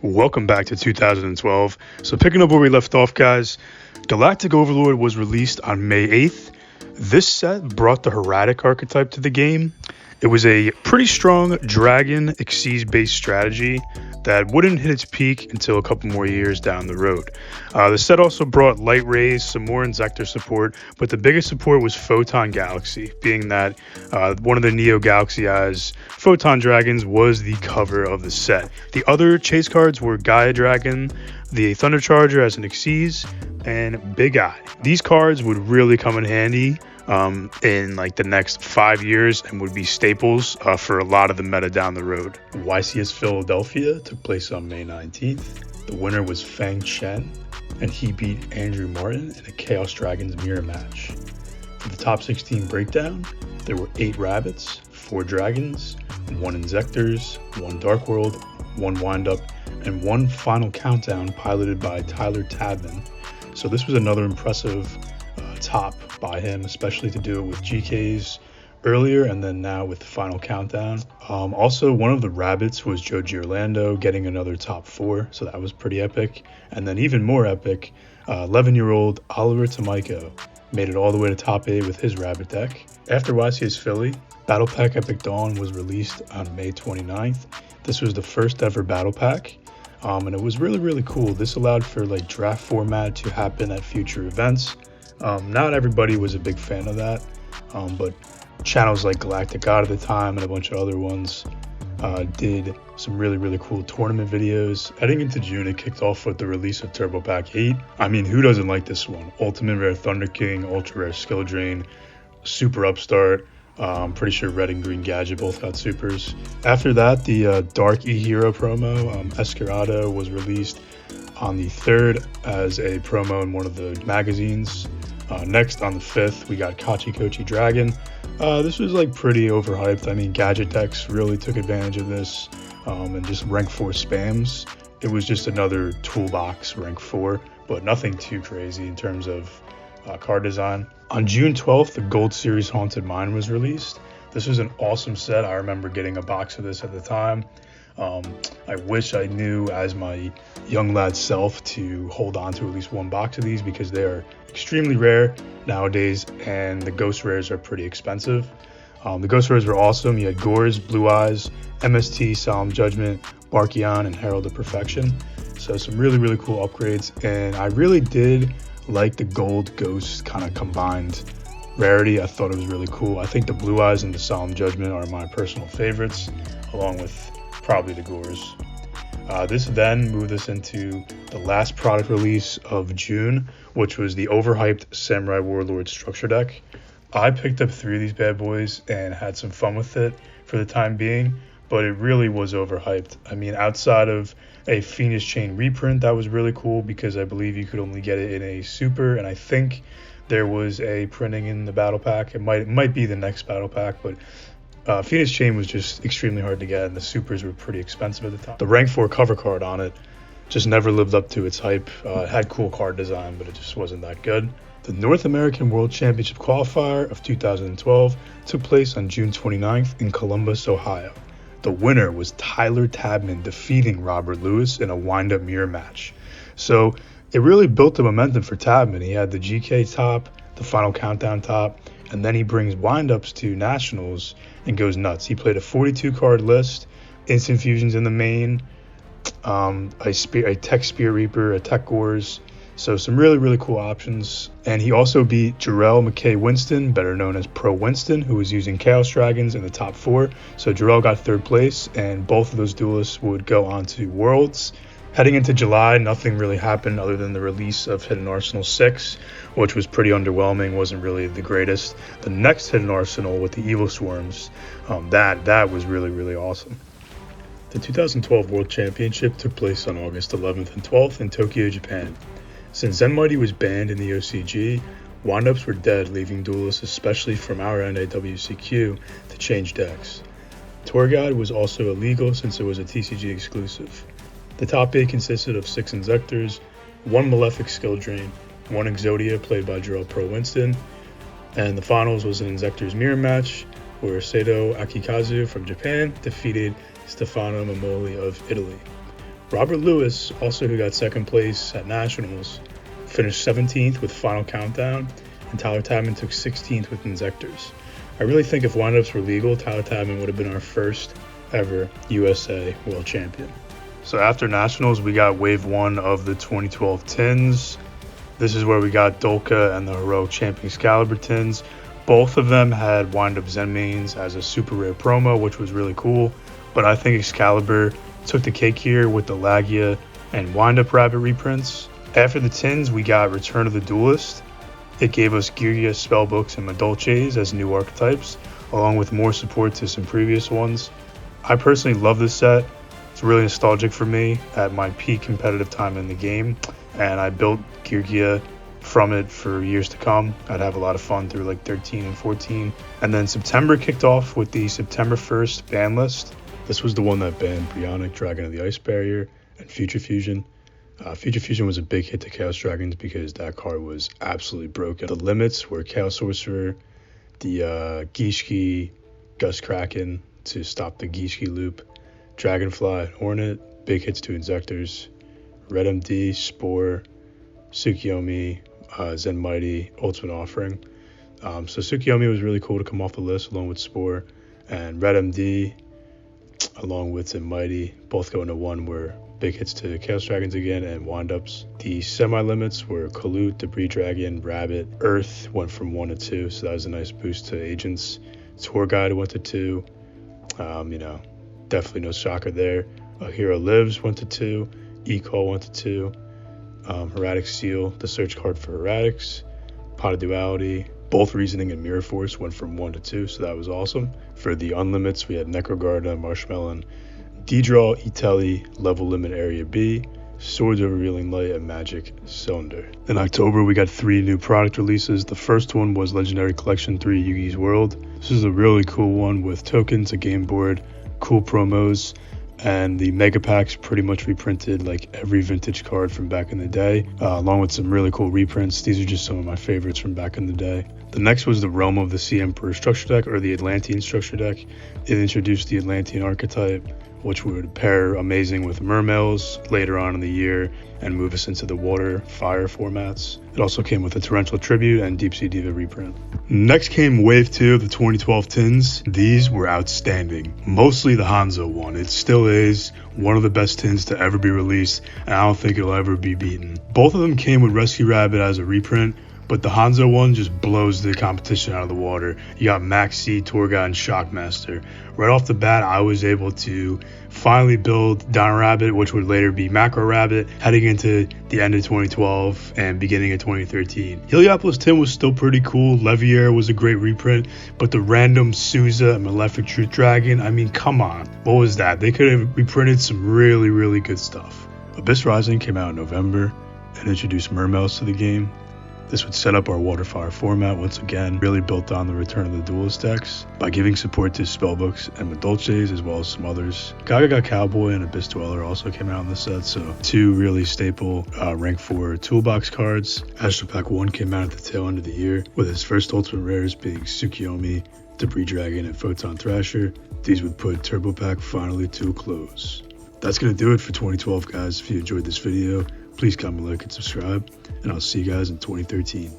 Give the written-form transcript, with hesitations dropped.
Welcome back to 2012. So picking up where we left off, guys, Galactic Overlord was released on May 8th. This set brought the Heradic archetype to the game. It was a pretty strong Dragon Xyz based strategy that wouldn't hit its peak until a couple more years down the road. The set also brought Light Rays, some more Inzektor support, but the biggest support was Photon Galaxy, being that one of the Neo Galaxy Eyes Photon Dragons was the cover of the set. The other chase cards were Gaia Dragon, the Thunder Charger as an Xyz, and Big Eye. These cards would really come in handy in like the next 5 years and would be staples for a lot of the meta down the road. YCS Philadelphia took place on May 19th. The winner was Fang Chen, and he beat Andrew Martin in a Chaos Dragons mirror match. For the top 16 breakdown, there were 8 rabbits, 4 dragons, 1 Inzektors, 1 Dark World, 1 Windup, and 1 final countdown piloted by Tyler Tabman. So this was another impressive top by him, especially to do it with GKs earlier and then now with the final countdown. Also, one of the rabbits was Joe Giorlando getting another top 4, so that was pretty epic. And then even more epic, 11-year-old Oliver Tomiko made it all the way to top 8 with his rabbit deck. After YCS Philly, Battle Pack Epic Dawn was released on May 29th. This was the first ever Battle Pack. And it was really cool. This allowed for like draft format to happen at future events. Not everybody was a big fan of that, but channels like Galactic God at the time and a bunch of other ones did some really cool tournament videos. Heading into June, it kicked off with the release of Turbo Pack 8. I mean, who doesn't like this one? Ultimate Rare Thunder King, Ultra Rare Skill Drain, Super Upstart. I'm pretty sure Red and Green Gadget both got supers. After that, the Dark E-Hero promo, Escarado, was released on the 3rd as a promo in one of the magazines. Next, on the 5th, we got Kachi Kochi Dragon. This was like pretty overhyped. I mean, gadget decks really took advantage of this, and just rank 4 spams. It was just another toolbox rank 4, but nothing too crazy in terms of card design. On June 12th, the Gold Series Haunted Mine was released. This was an awesome set. I remember getting a box of this at the time. I wish I knew as my young lad self to hold on to at least one box of these because they are extremely rare nowadays, and the Ghost Rares are pretty expensive. The Ghost Rares were awesome. You had Gores, Blue Eyes, MST, Solemn Judgment, Barkion, and Herald of Perfection. So some really cool upgrades, and I really did like the Gold Ghost kind of combined rarity. I thought it was really cool. I think the Blue Eyes and the Solemn Judgment are my personal favorites, along with probably the Gores. This then moved us into the last product release of June, which was the Overhyped Samurai Warlord structure deck. I picked up 3 of these bad boys and had some fun with it for the time being, but it really was overhyped. I mean, outside of a Phoenix Chain reprint, that was really cool because I believe you could only get it in a super, and I think there was a printing in the battle pack. It might be the next battle pack, but Phoenix Chain was just extremely hard to get, and the supers were pretty expensive at the time. The rank 4 cover card on it just never lived up to its hype. It had cool card design, but it just wasn't that good. The North American World Championship Qualifier of 2012 took place on June 29th in Columbus, Ohio. The winner was Tyler Tabman defeating Robert Lewis in a wind-up mirror match. So it really built the momentum for Tabman. He had the GK top, the final countdown top, and then he brings windups to nationals and goes nuts. He played a 42 card list, instant fusions in the main, a Tech Spear Reaper, a Tech Gores. So some really cool options. And he also beat Jarrell McKay Winston, better known as Pro Winston, who was using Chaos Dragons in the top 4. So Jarrell got 3rd place, and both of those duelists would go on to Worlds. Heading into July, nothing really happened other than the release of Hidden Arsenal 6, which was pretty underwhelming, wasn't really the greatest. The next Hidden Arsenal with the Evil Swarms, that was really awesome. The 2012 World Championship took place on August 11th and 12th in Tokyo, Japan. Since Zen Mighty was banned in the OCG, windups were dead, leaving duelists, especially from our end at WCQ, to change decks. Tour Guide was also illegal since it was a TCG exclusive. The top 8 consisted of 6 Inzektors, 1 Malefic Skill Drain, 1 Exodia played by Jarrell Pro Winston, and the finals was an Inzektors mirror match where Sato Akikazu from Japan defeated Stefano Mamoli of Italy. Robert Lewis, also who got second place at Nationals, finished 17th with Final Countdown, and Tyler Tapman took 16th with Inzectors. I really think if windups were legal, Tyler Tapman would have been our first ever USA World Champion. So after Nationals, we got Wave 1 of the 2012 tins. This is where we got Dolka and the Heroic Champion Excalibur tins. Both of them had wind-up Zen mains as a super rare promo, which was really cool. But I think Excalibur took the cake here with the Lagia and wind-up Rabbit reprints. After the tins, we got Return of the Duelist. It gave us Yugioh, Spellbooks, and Madolches as new archetypes, along with more support to some previous ones. I personally love this set. It's really nostalgic for me at my peak competitive time in the game, and I built Yugioh from it for years to come. I'd have a lot of fun through like 13 and 14. And then September kicked off with the September 1st ban list. This was the one that banned Brionic, Dragon of the Ice Barrier, and Future Fusion. Future Fusion was a big hit to Chaos Dragons because that card was absolutely broken. The limits were Chaos Sorcerer, the Gishki, Gust Kraken to stop the Gishki loop, Dragonfly, Hornet, big hits to Inzectors, Red MD, Spore, Tsukiyomi, Zen Mighty, Ultimate Offering. So Tsukiyomi was really cool to come off the list along with Spore, and Red MD along with Zen Mighty, both going to 1 were big hits to Chaos Dragons again and windups. The semi-limits were Kalut, Debris Dragon, Rabbit, Earth went from 1 to 2, so that was a nice boost to Agents. Tour Guide went to 2, definitely no shocker there. A Hero Lives went to 2, E-Call went to 2, Herratic Seal, the search card for Herratics, Pot of Duality, both Reasoning and Mirror Force went from 1 to 2, so that was awesome. For the unlimits, we had Necrogarda, Marshmelon, D-Draw, E-Telly, Level Limit Area B, Swords of Revealing Light, and Magic Cylinder. In October, we got 3 new product releases. The first one was Legendary Collection 3 Yugi's World. This is a really cool one with tokens, a game board, cool promos, and the mega packs pretty much reprinted like every vintage card from back in the day, along with some really cool reprints. These are just some of my favorites from back in the day. The next was the Realm of the Sea Emperor structure deck, or the Atlantean structure deck. It introduced the Atlantean archetype, which would pair amazing with Mermails later on in the year and move us into the water fire formats. It also came with a Torrential Tribute and Deep Sea Diva reprint. Next came Wave 2 of the 2012 tins. These were outstanding. Mostly the Hanzo one. It still is one of the best tins to ever be released, and I don't think it'll ever be beaten. Both of them came with Rescue Rabbit as a reprint, but the Hanzo one just blows the competition out of the water. You got Maxi, Torga, and Shockmaster. Right off the bat, I was able to finally build Dino Rabbit, which would later be Macro Rabbit, heading into the end of 2012 and beginning of 2013. Heliopolis Tin was still pretty cool. Leviair was a great reprint, but the random Souza and Malefic Truth Dragon, I mean, come on. What was that? They could have reprinted some really, really good stuff. Abyss Rising came out in November and introduced Mermails to the game. This would set up our Waterfire format once again, really built on the Return of the Duelist decks by giving support to Spellbooks and Madolches as well as some others. Gaga Cowboy and Abyss Dweller also came out in the set, so 2 really staple rank 4 toolbox cards. Astral Pack 1 came out at the tail end of the year, with its first ultimate rares being Tsukiyomi, Debris Dragon, and Photon Thrasher. These would put Turbo Pack finally to a close. That's going to do it for 2012, guys. If you enjoyed this video, please comment, like, and subscribe, and I'll see you guys in 2013.